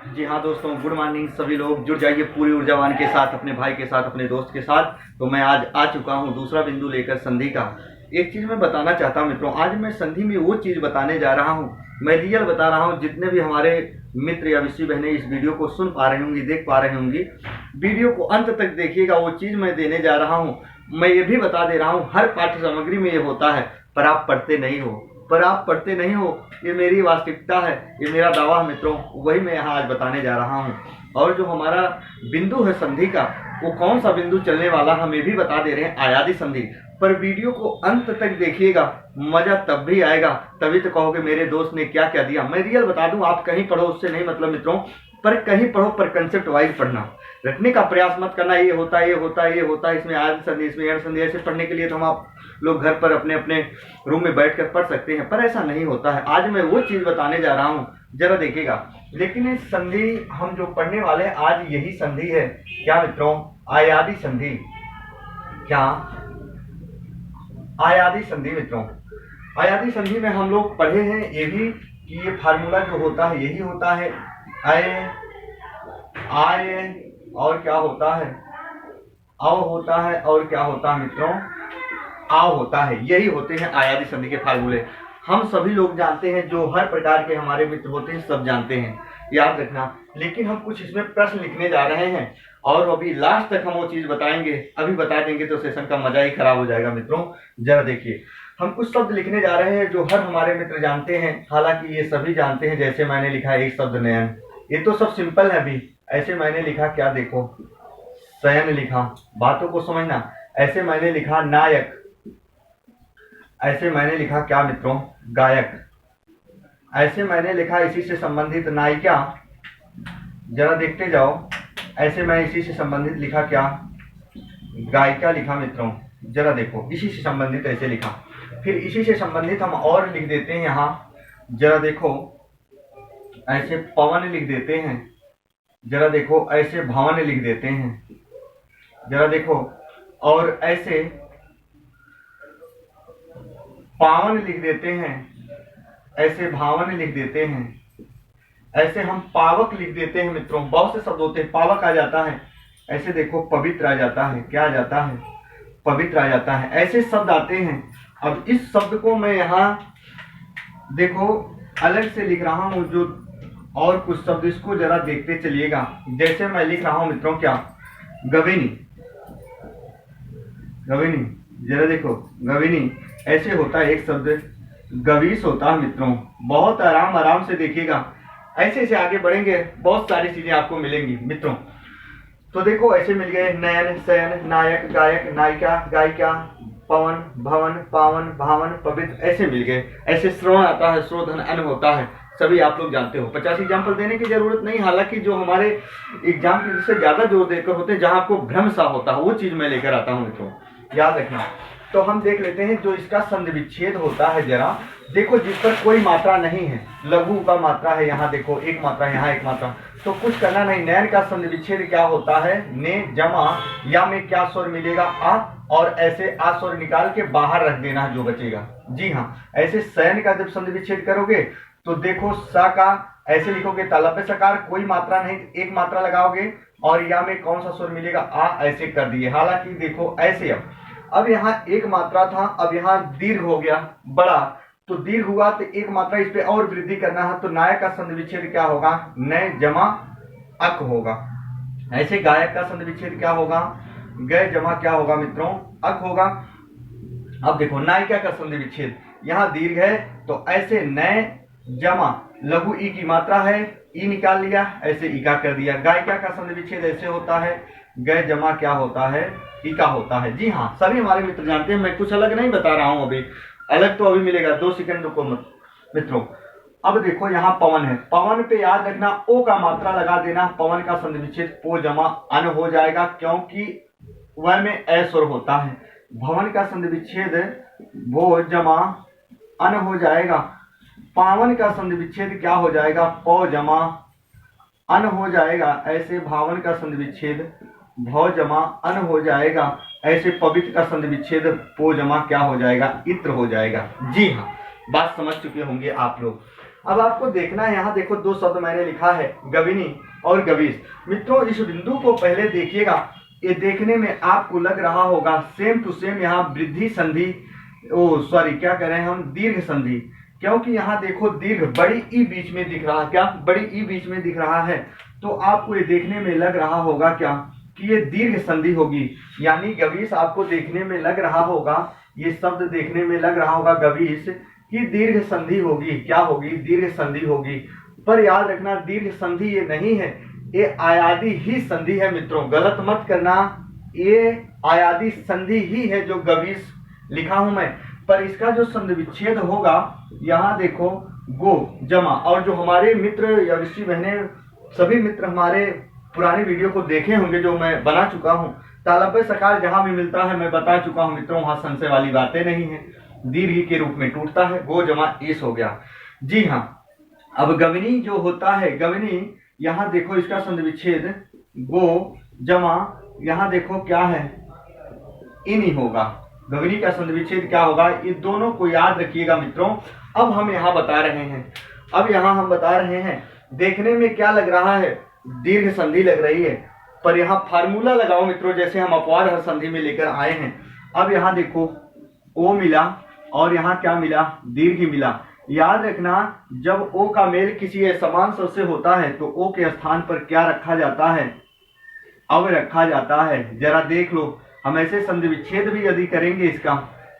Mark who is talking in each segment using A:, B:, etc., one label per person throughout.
A: जी हाँ दोस्तों, good morning. सभी लोग जुड़ जाइए पूरी ऊर्जावान के साथ, अपने भाई के साथ, अपने दोस्त के साथ। तो मैं आज आ चुका हूँ दूसरा बिंदु लेकर संधि का। एक चीज़ मैं बताना चाहता हूँ मित्रों, आज मैं संधि में वो चीज़ बताने जा रहा हूँ, मैं रियल बता रहा हूँ। जितने भी हमारे मित्र या विषय बहनें इस वीडियो को सुन पा रही होंगी, देख पा रही होंगी, वीडियो को अंत तक देखिएगा। वो चीज़ मैं देने जा रहा हूँ। मैं ये भी बता दे रहा हूँ, हर पाठ्य सामग्री में ये होता है, पर आप पढ़ते नहीं हो। ये मेरी वास्तविकता है, ये मेरा दावा है मित्रों, वही मैं यहाँ आज बताने जा रहा हूँ। और जो हमारा बिंदु है संधि का, वो कौन सा बिंदु चलने वाला हम ये भी बता दे रहे हैं, आयादी संधि। पर वीडियो को अंत तक देखिएगा, मजा तब भी आएगा, तभी तो कहोगे मेरे दोस्त ने क्या क्या दिया। मैं रियल बता दूं, आप कहीं पढ़ो उससे नहीं मतलब मित्रों, पर कहीं पढ़ो पर कंसेप्ट वाइज पढ़ना, रखने का प्रयास मत करना। ये होता है, इसमें आयादी संधि, इसमें एड़ संधि, ऐसे पढ़ने के लिए तो हम आप लोग घर पर अपने अपने रूम में बैठकर पढ़ सकते हैं, पर ऐसा नहीं होता है। आज मैं वो चीज बताने जा रहा हूँ, जरा देखिएगा। लेकिन इस संधि हम जो पढ़ने वाले हैं आज, यही संधि है क्या मित्रों, आयादी संधि। क्या आयादी संधि मित्रों, आयादी संधि में हम लोग पढ़े हैं ये भी कि ये फार्मूला जो होता है यही होता है, आय और क्या होता है, अव होता है, और क्या होता है मित्रों, आव होता है। यही होते हैं आयादी संधि के फार्मूले। हम सभी लोग जानते हैं, जो हर प्रकार के हमारे मित्र होते हैं सब जानते हैं, याद रखना। लेकिन हम कुछ इसमें प्रश्न लिखने जा रहे हैं, और अभी लास्ट तक हम वो चीज बताएंगे। अभी बता देंगे तो सेशन का मजा ही खराब हो जाएगा मित्रों। जरा देखिए, हम कुछ शब्द लिखने जा रहे हैं जो हर हमारे मित्र जानते हैं, हालांकि ये सभी जानते हैं। जैसे मैंने लिखा एक शब्द नयन, ये तो सब सिंपल है अभी। ऐसे मैंने लिखा क्या, देखो शयन लिखा, बातों को समझना। ऐसे मैंने लिखा नायक, ऐसे मैंने लिखा क्या मित्रों, गायक। ऐसे मैंने लिखा इसी से संबंधित नायिका, जरा देखते जाओ। ऐसे मैं इसी से संबंधित लिखा क्या, गायिका लिखा मित्रों। जरा देखो, इसी से संबंधित ऐसे लिखा। फिर इसी से संबंधित हम और लिख देते हैं यहाँ, जरा देखो। ऐसे पवन लिख देते हैं, जरा देखो। ऐसे भवन लिख देते हैं, जरा देखो। और ऐसे पावन लिख देते हैं, ऐसे भावन लिख देते हैं। ऐसे हम पावक लिख देते हैं मित्रों। बहुत से शब्द होते हैं, पावक आ जाता है। ऐसे देखो पवित्र आ जाता है, क्या आ जाता है, पवित्र आ जाता है। ऐसे शब्द आते हैं। अब इस शब्द को मैं यहाँ देखो अलग से लिख रहा हूँ, जो और कुछ शब्द, इसको जरा देखते चलिएगा। जैसे मैं लिख रहा हूँ मित्रों क्या, गविनी, गविनी, जरा देखो गविनी। ऐसे होता है एक शब्द, गवीश होता है मित्रों। बहुत आराम आराम से देखिएगा, ऐसे ऐसे आगे बढ़ेंगे, बहुत सारी चीजें आपको मिलेंगी मित्रों। तो देखो ऐसे मिल गए नयन, शयन, नायक, गायक, नायिका, गायिका, पवन, भवन, पावन, भावन, पवित्र, ऐसे मिल गए। ऐसे श्रवण आता है, शोधन, अन्न होता है, सभी आप लोग जानते हो। 50 एग्जाम्पल देने की जरूरत नहीं, हालांकि जो हमारे एग्जाम के से ज्यादा जोर देकर होते हैं, जहां आपको भ्रम सा होता है, वो चीज मैं लेकर आता हूं मित्रों, याद रखना। तो हम देख लेते हैं जो इसका संधि विच्छेद होता है। जरा देखो, जिस पर कोई मात्रा नहीं है, लघु का मात्रा है, यहाँ देखो एक मात्रा, यहाँ एक मात्रा, तो कुछ करना नहीं। नयन का संधि विच्छेद क्या होता है, ने जमा या में क्या स्वर मिलेगा, आ, और ऐसे आ स्वर निकाल के बाहर रख देना जो बचेगा। जी हाँ, ऐसे शयन का जब संधि विच्छेद करोगे तो देखो स का ऐसे लिखोगे, तालव्य सकार, कोई मात्रा नहीं, एक मात्रा लगाओगे, और या में कौन सा स्वर मिलेगा, आ, ऐसे कर दिए। हालांकि देखो ऐसे, अब यहाँ एक मात्रा था, अब यहाँ दीर्घ हो गया बड़ा, तो दीर्घ हुआ तो एक मात्रा इस पे और वृद्धि करना है, तो नायक का संधि विच्छेद क्या होगा, नय जमा अक होगा। ऐसे गायक का संधि विच्छेद क्या होगा, गय जमा क्या होगा मित्रों, अक होगा। अब देखो नायिका का संधि विच्छेद, यहाँ दीर्घ है तो ऐसे नय जमा लघु ई की मात्रा है, ई निकाल लिया, ऐसे इका कर दिया। गायिका का संधि विच्छेद ऐसे होता है, गय जमा क्या होता है, इका होता है। जी हाँ, सभी हमारे मित्र जानते हैं, मैं कुछ अलग नहीं बता रहा हूं अभी, अलग तो अभी मिलेगा, 2 सेकंड को मित्रों। अब देखो यहाँ पवन है, पवन पे याद रखना ओ का मात्रा लगा देना। पवन का संधि विच्छेद पो जमा अन हो जाएगा, क्योंकि वह में ए स्वर होता है। भवन का संधि विच्छेद भो जमा अन हो जाएगा। पावन का संधि विच्छेद क्या हो जाएगा, पौ जमा अन हो जाएगा। ऐसे भावन का संधि विच्छेद भौ जमा अन हो जाएगा। ऐसे पवित्र का संधि विच्छेद पो जमा क्या हो जाएगा, इत्र हो जाएगा। जी हाँ, बात समझ चुके होंगे आप लोग। अब आपको देखना है, यहाँ देखो दो शब्द मैंने लिखा है, गविनी और गवीश। मित्रों इस बिंदु को पहले देखिएगा, ये देखने में आपको लग रहा होगा सेम टू सेम यहाँ वृद्धि संधि, क्या कह रहे हैं हम, दीर्घ संधि, क्योंकि यहाँ देखो दीर्घ बड़ी ई बीच में दिख रहा है, क्या बड़ी ई बीच में दिख रहा है, तो आपको ये देखने में लग रहा होगा क्या कि ये दीर्घ संधि होगी, यानी गवीश आपको देखने में लग रहा होगा, ये शब्द देखने में लग रहा होगा गवीश की दीर्घ संधि होगी, क्या होगी, दीर्घ संधि होगी। पर याद रखना दीर्घ संधि ये नहीं है, ये आयादी ही संधि है मित्रों, गलत मत करना, ये आयादी संधि ही है जो गवीश लिखा हूं मैं। पर इसका जो संधि विच्छेद होगा, यहाँ देखो गो जमा, और जो हमारे मित्र या ऋषि बहने सभी मित्र हमारे पुराने वीडियो को देखे होंगे जो मैं बना चुका हूँ, तालव्य सकार जहां भी मिलता है मैं बता चुका हूं मित्रों, वहां संशय वाली बातें नहीं है, दीर्घ के रूप में टूटता है, गो जमा ईस हो गया। जी हाँ, अब गविनी जो होता है, गविनी यहाँ देखो इसका संधि विच्छेद गो जमा, यहाँ देखो क्या है, इन ही होगा, गविनी का संधि विच्छेद क्या होगा, ये दोनों को याद रखिएगा मित्रों। अब हम यहाँ बता रहे हैं, अब यहाँ हम बता रहे हैं, देखने में क्या लग रहा है, दीर्घ संधि लग रही है, पर यहाँ फार्मूला लगाओ मित्रों, जैसे हम अपवाद हर संधि में लेकर आए हैं। अब यहाँ देखो ओ मिला और यहाँ क्या मिला, दीर्घ मिला। याद रखना जब ओ का मेल किसी समान शब्द से होता है तो ओ के स्थान पर क्या रखा जाता है, अब रखा जाता है, जरा देख लो। हम ऐसे संधि विच्छेद भी यदि करेंगे इसका,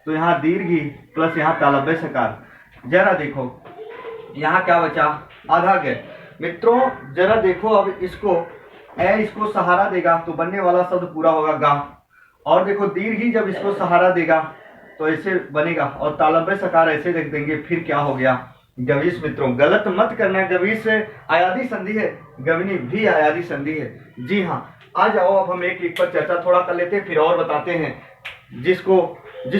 A: तो यहाँ दीर्घ प्लस यहाँ तालव्य सकार, जरा देखो यहाँ क्या बचा, आधा गैर। मित्रों जरा देखो, अब इसको सहारा देगा तो बनने वाला शब्द पूरा होगा गा, और देखो दीर्घ जब इसको सहारा देगा तो ऐसे बनेगा, और तालव्य सकार ऐसे रख देंगे, फिर क्या हो गया, गवीश। मित्रों गलत मत करना, गवीश आयादी संधि है, गविनी भी आयादी संधि है। जी हाँ, आ जाओ अब हम एक एक पर चर्चा थोड़ा कर लेते हैं, फिर और बताते हैं, जिस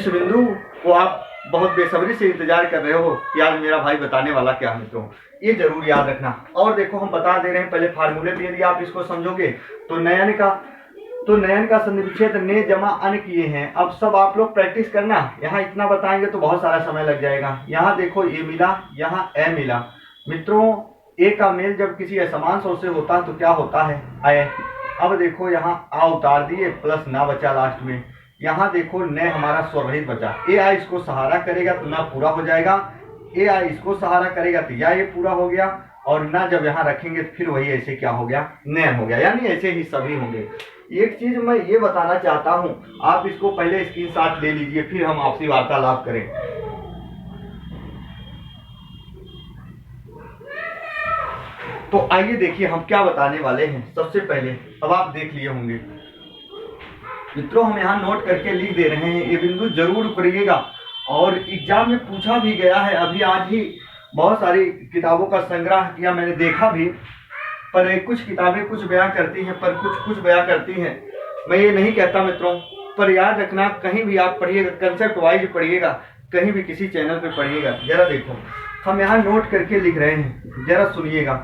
A: बिंदु को आप बहुत बेसब्री से इंतजार कर रहे हो कि आज मेरा भाई बताने वाला क्या है मित्रों, ये जरूर याद रखना। और देखो हम बता दे रहे हैं पहले फार्मूले भी, यदि आप इसको समझोगे तो नयन का संधि विच्छेद ने जमा अन किए हैं। अब सब आप लोग प्रैक्टिस करना, यहाँ इतना बताएंगे तो बहुत सारा समय लग जाएगा। यहाँ देखो ए मिला, यहाँ ए मिला। मित्रों ए का मेल जब किसी असमान शब्द से होता है तो क्या होता है, अय। अब देखो यहाँ आ उतार दिए, प्लस ना बचा लास्ट में। यहाँ देखो न हमारा स्वरहित बचा, ए आई इसको सहारा करेगा तो ना पूरा हो जाएगा, ए आई इसको सहारा करेगा तो या ये पूरा हो गया, और ना जब यहाँ रखेंगे तो फिर वही ऐसे क्या हो गया, नैन हो गया, यानी ऐसे ही सभी होंगे। एक चीज मैं ये बताना चाहता हूँ, आप इसको पहले स्क्रीनशॉट ले लीजिए, फिर हम आपसी वार्तालाप करें। तो आइए देखिए हम क्या बताने वाले हैं। सबसे पहले अब आप देख लिए होंगे मित्रों, हम यहाँ नोट करके लिख दे रहे हैं, ये बिंदु जरूर पढ़िएगा, और एग्जाम में पूछा भी गया है। अभी आज ही बहुत सारी किताबों का संग्रह किया मैंने, देखा भी, पर कुछ किताबें कुछ बयां करती हैं, पर कुछ बयां करती हैं। मैं ये नहीं कहता मित्रों, पर याद रखना कहीं भी आप पढ़िएगा, कंसेप्ट वाइज पढ़िएगा, कहीं भी किसी चैनल पे पढ़िएगा। जरा देखो हम यहाँ नोट करके लिख रहे हैं, जरा सुनिएगा।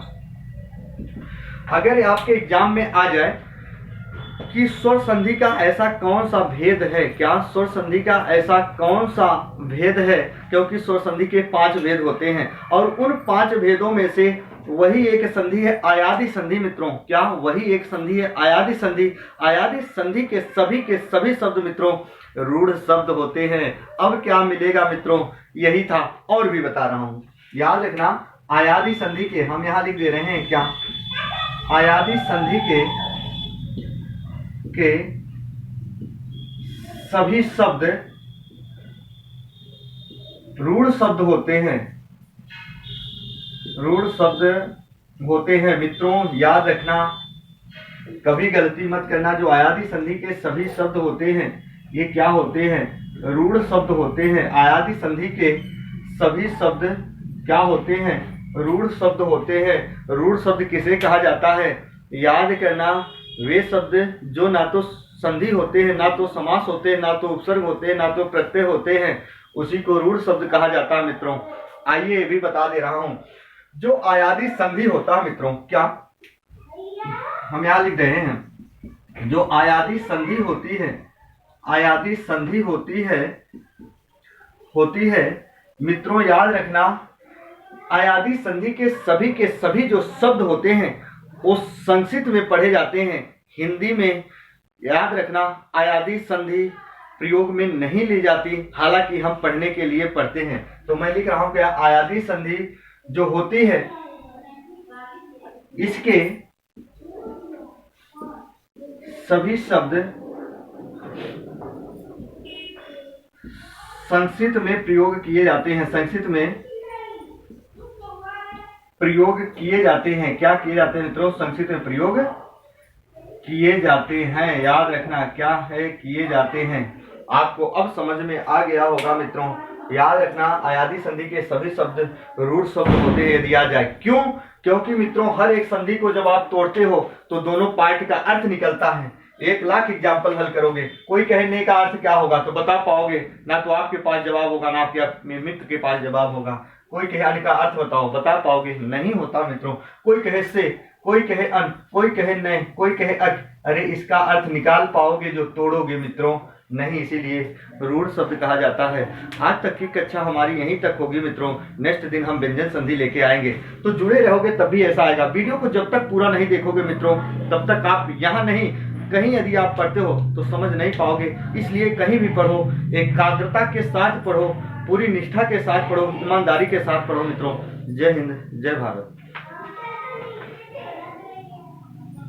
A: अगर आपके एग्जाम में आ जाए कि स्वर संधि का ऐसा कौन सा भेद है, क्या स्वर संधि का ऐसा कौन सा भेद है, क्योंकि स्वर संधि के 5 भेद होते हैं, और उन 5 भेदों में से वही एक संधि है आयादी संधि। मित्रों क्या वही एक संधि है आयादी संधि। आयादी संधि के सभी शब्द मित्रों रूढ़ शब्द होते हैं। अब क्या मिलेगा मित्रों, यही था, और भी बता रहा हूं, याद रखना। आयादी संधि के हम यहाँ लिख दे रहे हैं क्या, आयादी संधि के सभी शब्द रूढ़ शब्द होते हैं, रूढ़ शब्द होते हैं। मित्रों याद रखना, कभी गलती मत करना। जो आयादी संधि के सभी शब्द होते हैं ये क्या होते हैं, रूढ़ शब्द होते हैं। आयादी संधि के सभी शब्द क्या होते हैं, रूढ़ शब्द होते हैं। रूढ़ शब्द किसे कहा जाता है, याद करना, वे शब्द जो ना तो संधि होते हैं, ना तो समास होते हैं, ना तो उपसर्ग होते हैं, ना तो प्रत्यय होते हैं, उसी को रूढ़ शब्द कहा जाता है मित्रों। आइए ये भी बता दे रहा हूं, जो आयादी संधि होता है मित्रों, क्या हम यहाँ लिख रहे हैं, जो आयादी संधि होती है, आयादी संधि होती है मित्रों, याद रखना, अयादी संधि के सभी जो शब्द होते हैं वो संस्कृत में पढ़े जाते हैं, हिंदी में। याद रखना, अयादी संधि प्रयोग में नहीं ली जाती, हालांकि हम पढ़ने के लिए पढ़ते हैं। तो मैं लिख रहा हूं कि अयादी संधि जो होती है इसके सभी शब्द संस्कृत में प्रयोग किए जाते हैं, संस्कृत में प्रयोग किए जाते हैं। क्या किए जाते हैं मित्रों? संस्कृत में प्रयोग किए जाते हैं। याद रखना क्या है? किए जाते हैं। आपको अब समझ में आ गया होगा मित्रों। याद रखना, अयादी संधि के सभी शब्द रूढ़ शब्द होते हैं यदि आ जाए। क्यों? क्योंकि मित्रों हर एक संधि को जब आप तोड़ते हो तो दोनों पार्ट का अर्थ निकलता है। 1,00,000 एग्जाम्पल हल करोगे, कोई कहने का अर्थ क्या होगा तो बता पाओगे ना, तो आपके पास जवाब होगा ना आपके मित्र के पास जवाब होगा। कोई कहे अन का अर्थ बताओ, बता पाओगे? नहीं होता मित्रों। कोई कहे से, कोई कहे अन, कोई कहे न, कोई कहे अक, अरे इसका अर्थ निकाल पाओगे जो तोड़ोगे मित्रों? नहीं, इसीलिए रूढ़ शब्द कहा जाता है। आज तक की कक्षा हमारी यहीं तक होगी मित्रों। नेक्स्ट दिन हम व्यंजन संधि लेके आएंगे, तो जुड़े रहोगे तब भी ऐसा आएगा। वीडियो को जब तक पूरा नहीं देखोगे मित्रों तब तक आप यहाँ नहीं, कहीं यदि आप पढ़ते हो तो समझ नहीं पाओगे। इसलिए कहीं भी पढ़ो, एकाग्रता के साथ पढ़ो, पूरी निष्ठा के साथ पढ़ो, ईमानदारी के साथ पढ़ो मित्रों। जय हिंद, जय भारत।